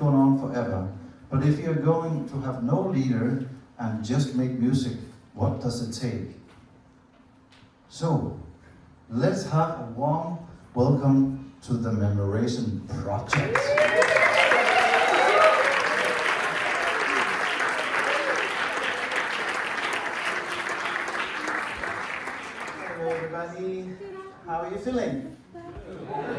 go on forever. But if you're going to have no leader and just make music, what does it take? So, let's have a warm welcome to the Memoration Project. Hello everybody, how are you feeling?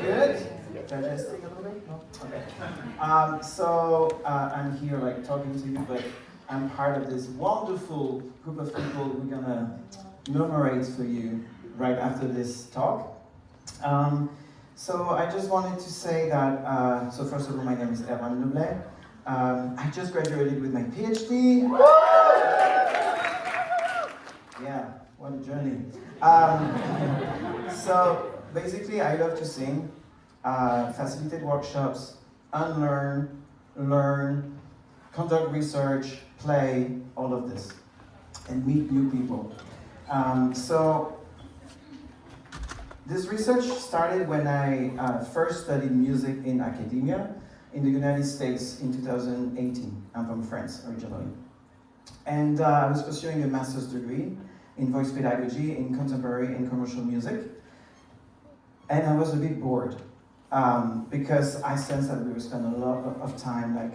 Good? Digesting a little bit? No? Okay. I'm here like talking to you, but I'm part of this wonderful group of people we're gonna enumerate for you right after this talk. So I just wanted to say that, so first of all, my name is Erwan Noblet. I just graduated with my PhD. Yeah, what a journey. So basically, I love to sing, facilitate workshops, unlearn, learn, conduct research, play, all of this, and meet new people. So this research started when I first studied music in academia in the United States in 2018. I'm from France originally. And I was pursuing a master's degree in voice pedagogy in contemporary and commercial music. And I was a bit bored because I sensed that we were spending a lot of time like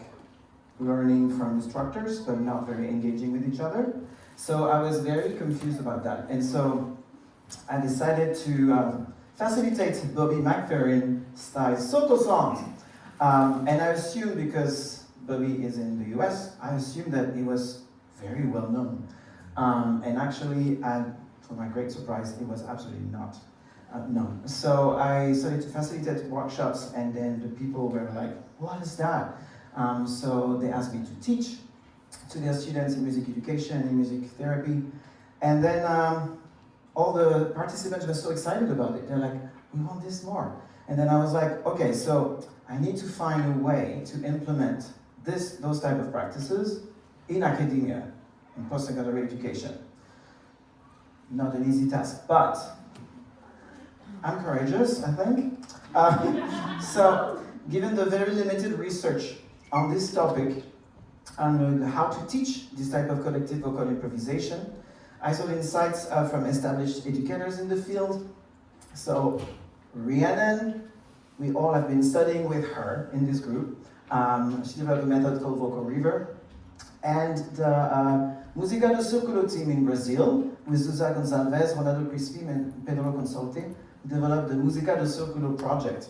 learning from instructors, but not very engaging with each other. So I was very confused about that. And so I decided to facilitate Bobby McFerrin style Soto songs. And I assumed, because Bobby is in the US, I assumed that he was very well known. And actually, for my great surprise, it was absolutely not known. So I started to facilitate workshops, and then the people were like, what is that? So they asked me to teach to their students in music education and music therapy. And then all the participants were so excited about it. They're like, we want this more. And then I was like, okay, so I need to find a way to implement those type of practices in academia, in post-secondary education. Not an easy task, but I'm courageous, I think. So, given the very limited research on this topic, on how to teach this type of collective vocal improvisation, I sought insights from established educators in the field. So, Rhiannon, we all have been studying with her in this group. She developed a method called Vocal River. And the Música do Círculo team in Brazil, with Zuzá Gonçalves, Ronaldo Crispim, and Pedro Consolte, developed the Música do Círculo project.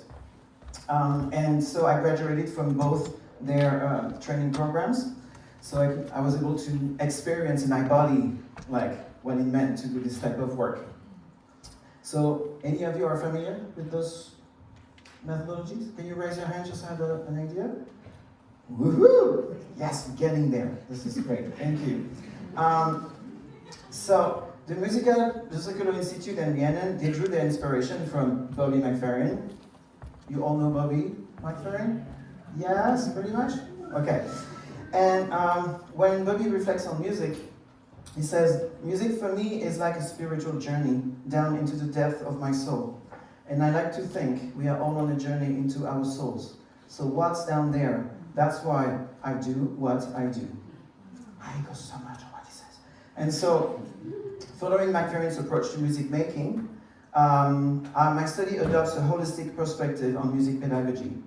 And so I graduated from both their training programs. So I was able to experience in my body like what it meant to do this type of work. So any of you are familiar with those methodologies? Can you raise your hand just to have an idea? Woohoo! Yes, getting there. This is great. Thank you. So the Música do Círculo Institute and Rhiannon, they drew their inspiration from Bobby McFerrin. You all know Bobby McFerrin? Yes, pretty much? Okay. And when Bobby reflects on music, he says, music for me is like a spiritual journey down into the depth of my soul. And I like to think we are all on a journey into our souls. So what's down there? That's why I do what I do. I go so much on what he says. And so, following McFerrin's approach to music making, my study adopts a holistic perspective on music pedagogy.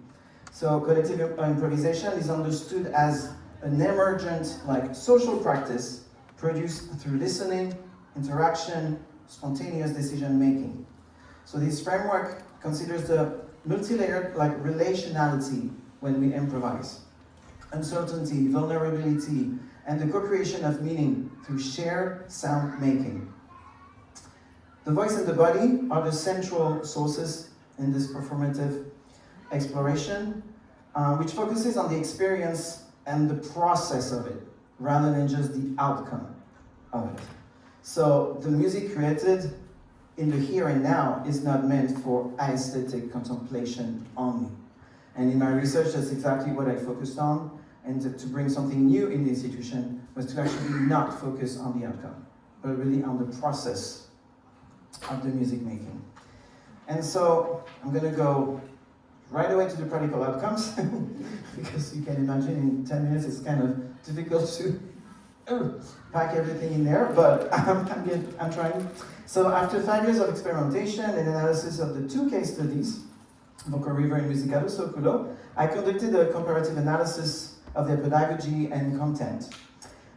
So collective improvisation is understood as an emergent, like, social practice produced through listening, interaction, spontaneous decision making. So this framework considers the multi-layered, like, relationality when we improvise, uncertainty, vulnerability, and the co-creation of meaning through shared sound making. The voice and the body are the central sources in this performative exploration, which focuses on the experience and the process of it, rather than just the outcome of it. So the music created in the here and now is not meant for aesthetic contemplation only. And in my research, that's exactly what I focused on, and to bring something new in the institution was to actually not focus on the outcome, but really on the process of the music making. And so I'm going to go right away to the practical outcomes, because you can imagine in 10 minutes it's kind of difficult to pack everything in there, but I'm trying. So after 5 years of experimentation and analysis of the 2 case studies, Vocal River and Música, Círculo, I conducted a comparative analysis of their pedagogy and content.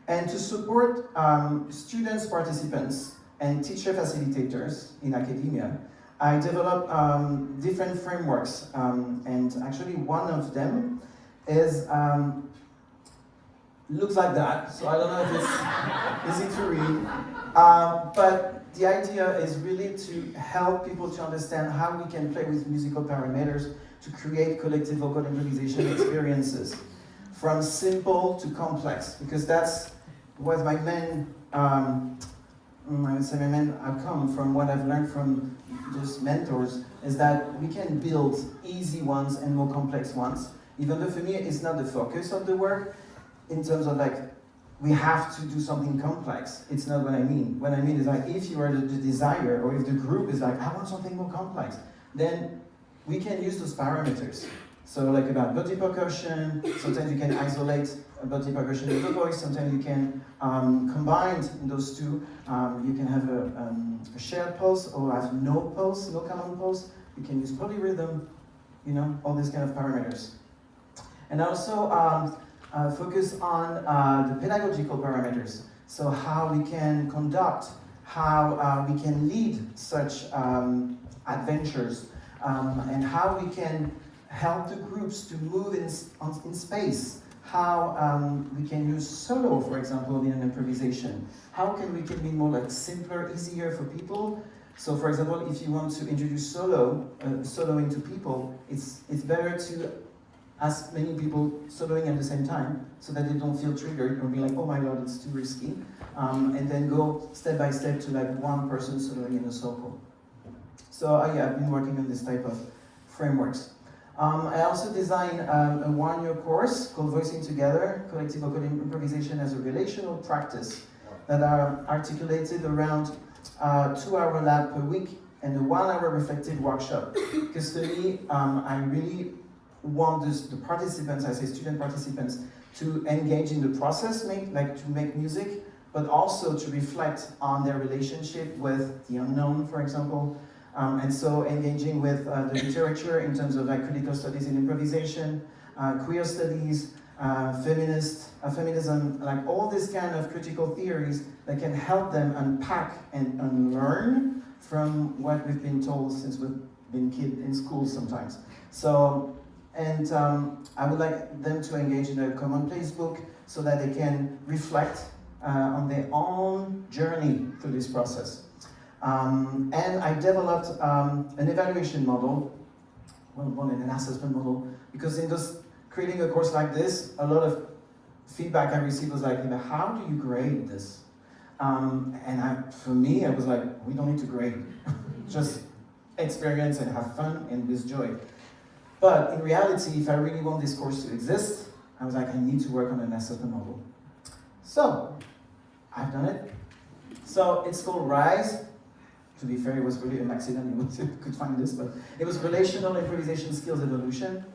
And to support students, participants, and teacher facilitators in academia, I developed different frameworks, and actually one of them is looks like that. So I don't know if it's easy to read, but the idea is really to help people to understand how we can play with musical parameters to create collective vocal improvisation experiences, from simple to complex, because that's what my main I would say my main outcome from what I've learned from just mentors is that we can build easy ones and more complex ones. Even though for me it's not the focus of the work, in terms of like, we have to do something complex. It's not what I mean. What I mean is like, if you are the designer, or if the group is like, I want something more complex, then we can use those parameters. So like about body percussion, sometimes you can isolate a body percussion with the voice, sometimes you can combine those two. You can have a shared pulse or have no pulse, no common pulse. You can use polyrhythm, you know, all these kind of parameters. And also focus on the pedagogical parameters. So how we can conduct, how we can lead such adventures, and how we can help the groups to move in space, how we can use solo, for example, in an improvisation. How can we be more like simpler, easier for people? So for example, if you want to introduce soloing to people, it's better to ask many people soloing at the same time so that they don't feel triggered or be like, oh my god, it's too risky. And then go step by step to like one person soloing in a circle. So yeah, I've been working on this type of frameworks. I also designed a one-year course called Voicing Together, Collective Vocal Improvisation as a Relational Practice, that are articulated around 2-hour lab per week and a 1-hour reflective workshop. Because to me, I really want the participants, I say student participants, to engage in the process, to make music, but also to reflect on their relationship with the unknown, for example. And so engaging with the literature in terms of like critical studies in improvisation, queer studies, feminism, like all these kind of critical theories that can help them unpack and unlearn from what we've been told since we've been kids in school sometimes. So, and I would like them to engage in a commonplace book so that they can reflect on their own journey through this process. And I developed an evaluation model, an assessment model, because in creating a course like this, a lot of feedback I received was like, how do you grade this? And for me, I was like, we don't need to grade. Just experience and have fun and with joy. But in reality, if I really want this course to exist, I was like, I need to work on an assessment model. So, I've done it. So, it's called RISE. To be fair, it was really an accident, you could find this, but it was Relational Improvisation Skills Evolution.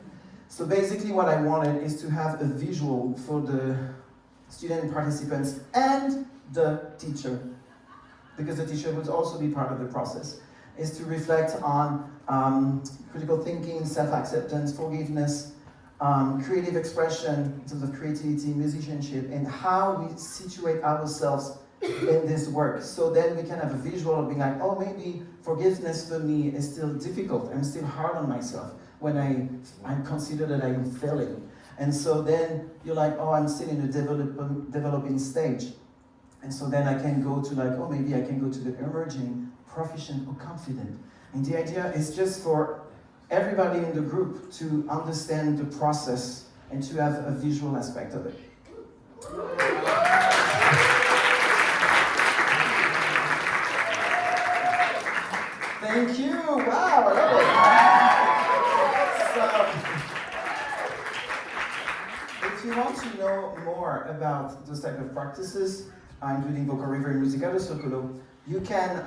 So basically what I wanted is to have a visual for the student participants and the teacher, because the teacher would also be part of the process, is to reflect on critical thinking, self-acceptance, forgiveness, creative expression in terms of creativity, musicianship, and how we situate ourselves in this work. So then we can have a visual of being like, oh, maybe forgiveness for me is still difficult. I'm still hard on myself when I consider that I am failing. And so then you're like, oh, I'm still in a developing stage. And so then I can go to like, oh, maybe I can go to the emerging, proficient, or confident. And the idea is just for everybody in the group to understand the process and to have a visual aspect of it. Thank you. Wow, I love it. So, if you want to know more about those type of practices, including Vocal River and Música, Círculo, you can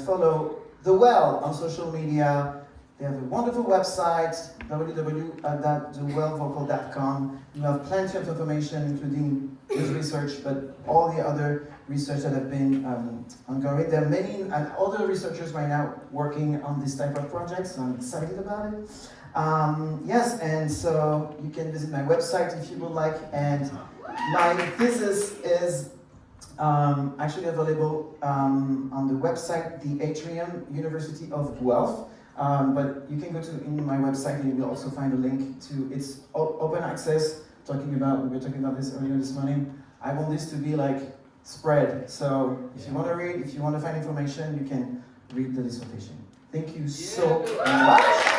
follow The Well on social media, They have a wonderful website, www.thewellvocal.com. You have plenty of information, including this research, but all the other research that have been ongoing. There are many other researchers right now working on this type of projects, so I'm excited about it. Yes, and so you can visit my website if you would like, and my thesis is actually available on the website, the Atrium University of Guelph. But you can go to my website and you will also find a link to its open access. We were talking about this earlier this morning. I want this to be like spread. So if you want to read, if you want to find information, you can read the dissertation. Thank you so much.